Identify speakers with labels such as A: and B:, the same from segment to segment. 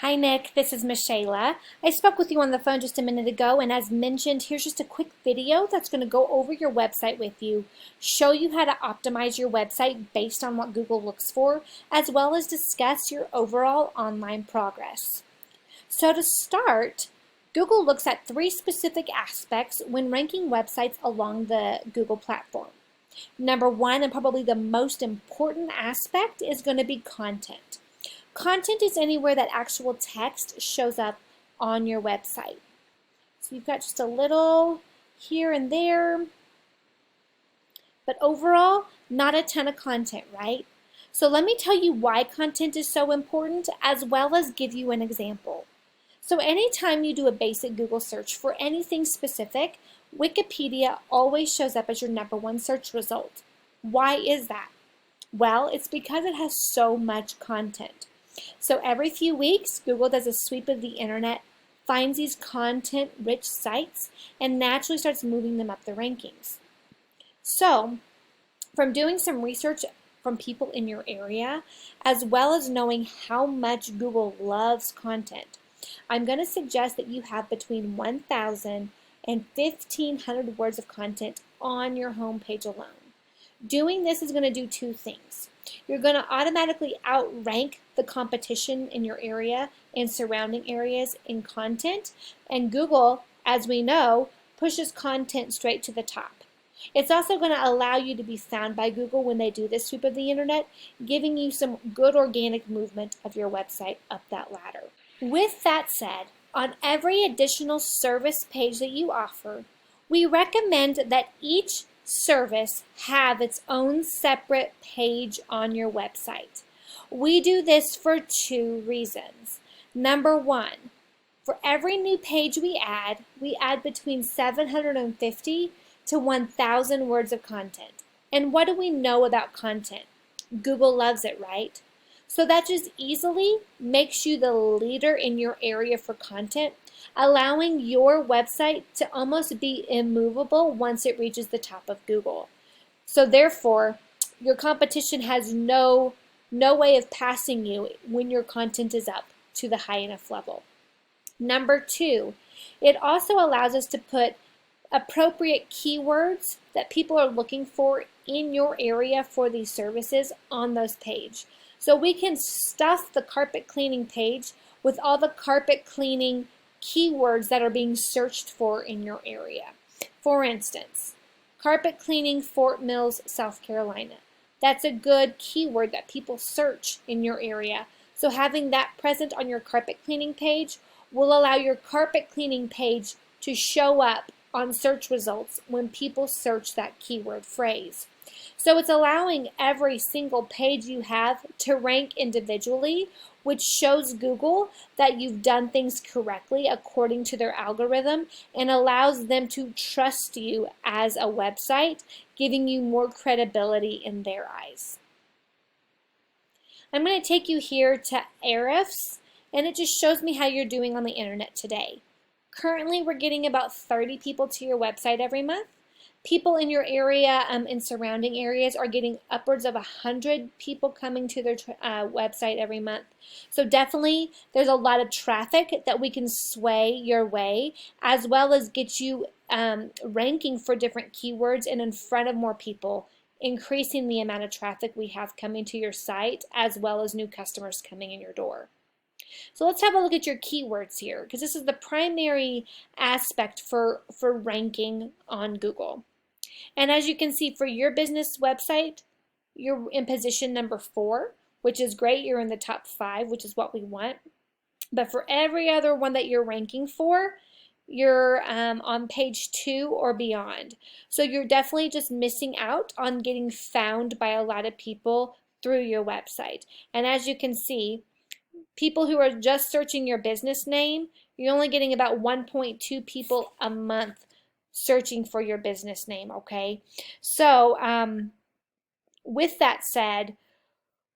A: Hi Nick, this is Michaela. I spoke with you on the phone just a minute ago, and as mentioned, here's just a quick video that's going to go over your website with you, show you how to optimize your website based on what Google looks for, as well as discuss your overall online progress. So to start, Google looks at three specific aspects when ranking websites along the Google platform. Number one, and probably the most important aspect, is going to be content. Content is anywhere that actual text shows up on your website. So you've got just a little here and there, but overall, not a ton of content, right? So let me tell you why content is so important, as well as give you an example. So anytime you do a basic Google search for anything specific, Wikipedia always shows up as your #1 search result. Why is that? Well, it's because it has so much content. So every few weeks, Google does a sweep of the internet, finds these content-rich sites, and naturally starts moving them up the rankings. So, from doing some research from people in your area, as well as knowing how much Google loves content, I'm going to suggest that you have between 1,000 and 1,500 words of content on your homepage alone. Doing this is going to do two things. You're going to automatically outrank the competition in your area and surrounding areas in content, and Google, as we know, pushes content straight to the top. It's also going to allow you to be found by Google when they do this sweep of the internet, giving you some good organic movement of your website up that ladder. With that said, on every additional service page that you offer, we recommend that each service have its own separate page on your website. We do this for two reasons. Number one, for every new page we add between 750 to 1,000 words of content. And what do we know about content? Google loves it, right? So that just easily makes you the leader in your area for content, allowing your website to almost be immovable once it reaches the top of Google. So therefore, your competition has no way of passing you when your content is up to the high enough level. Number two, it also allows us to put appropriate keywords that people are looking for in your area for these services on those pages. So we can stuff the carpet cleaning page with all the carpet cleaning keywords that are being searched for in your area. For instance, carpet cleaning Fort Mills, South Carolina. That's a good keyword that people search in your area. So having that present on your carpet cleaning page will allow your carpet cleaning page to show up on search results when people search that keyword phrase. So it's allowing every single page you have to rank individually, which shows Google that you've done things correctly according to their algorithm and allows them to trust you as a website, giving you more credibility in their eyes. I'm going to take you here to Ahrefs, and it just shows me how you're doing on the internet today. Currently, we're getting about 30 people to your website every month. People in your area and surrounding areas are getting upwards of 100 people coming to their website every month. So definitely there's a lot of traffic that we can sway your way, as well as get you ranking for different keywords and in front of more people, increasing the amount of traffic we have coming to your site, as well as new customers coming in your door. So let's have a look at your keywords here, because this is the primary aspect for ranking on Google. And as you can see, for your business website, you're in position number 4, which is great. You're in the top 5, which is what we want. But for every other one that you're ranking for, you're on page 2 or beyond. So you're definitely just missing out on getting found by a lot of people through your website. And as you can see, people who are just searching your business name, you're only getting about 1.2 people a month searching for your business name, okay? So with that said,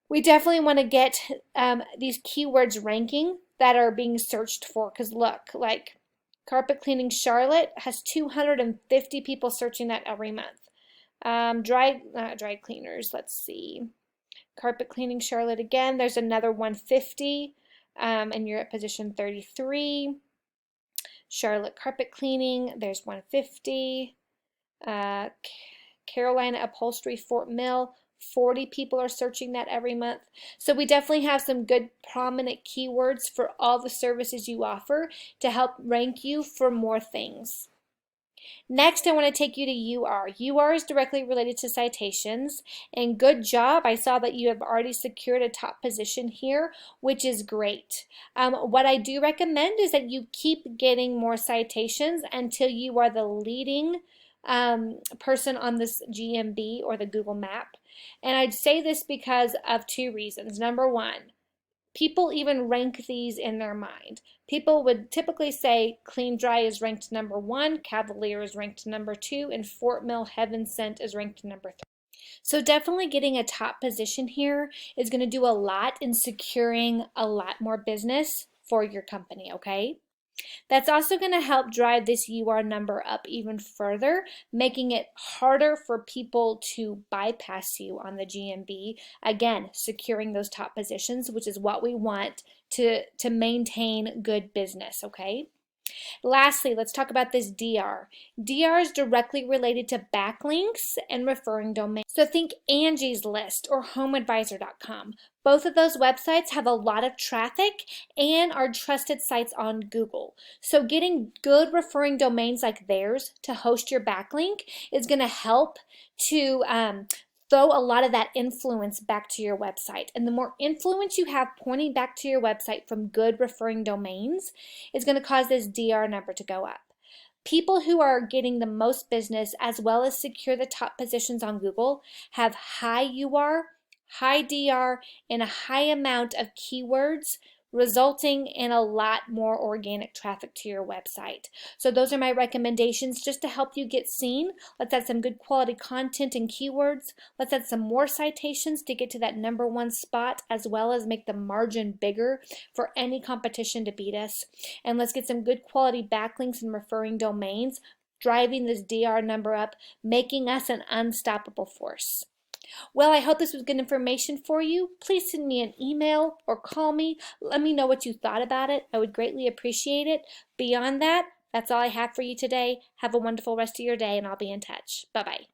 A: we definitely want to get these keywords ranking that are being searched for, because look, like carpet cleaning Charlotte has 250 people searching that every month. Dry cleaners, let's see. Carpet cleaning Charlotte again, there's another 150. and you're at position 33. Charlotte carpet cleaning, there's 150. Carolina upholstery, Fort Mill, 40 people are searching that every month. So we definitely have some good prominent keywords for all the services you offer to help rank you for more things. Next, I want to take you to UR. UR is directly related to citations, and good job. I saw that you have already secured a top position here, which is great. What I do recommend is that you keep getting more citations until you are the leading person on this GMB or the Google map. And I'd say this because of two reasons. Number one, people even rank these in their mind. People would typically say Clean Dry is ranked number 1, Cavalier is ranked number 2, and Fort Mill Heaven Sent is ranked number 3. So definitely getting a top position here is going to do a lot in securing a lot more business for your company, okay? That's also going to help drive this UR number up even further, making it harder for people to bypass you on the GMB. Again, securing those top positions, which is what we want to maintain good business, okay? Lastly, let's talk about this DR. DR is directly related to backlinks and referring domains. So think Angie's List or HomeAdvisor.com. Both of those websites have a lot of traffic and are trusted sites on Google. So getting good referring domains like theirs to host your backlink is going to help to throw a lot of that influence back to your website. And the more influence you have pointing back to your website from good referring domains is going to cause this DR number to go up. People who are getting the most business as well as secure the top positions on Google have high UR, high DR, and a high amount of keywords, resulting in a lot more organic traffic to your website. So those are my recommendations just to help you get seen. Let's add some good quality content and keywords. Let's add some more citations to get to that number 1 spot, as well as make the margin bigger for any competition to beat us. And let's get some good quality backlinks and referring domains, driving this DR number up, making us an unstoppable force. Well, I hope this was good information for you. Please send me an email or call me. Let me know what you thought about it. I would greatly appreciate it. Beyond that, that's all I have for you today. Have a wonderful rest of your day, and I'll be in touch. Bye-bye.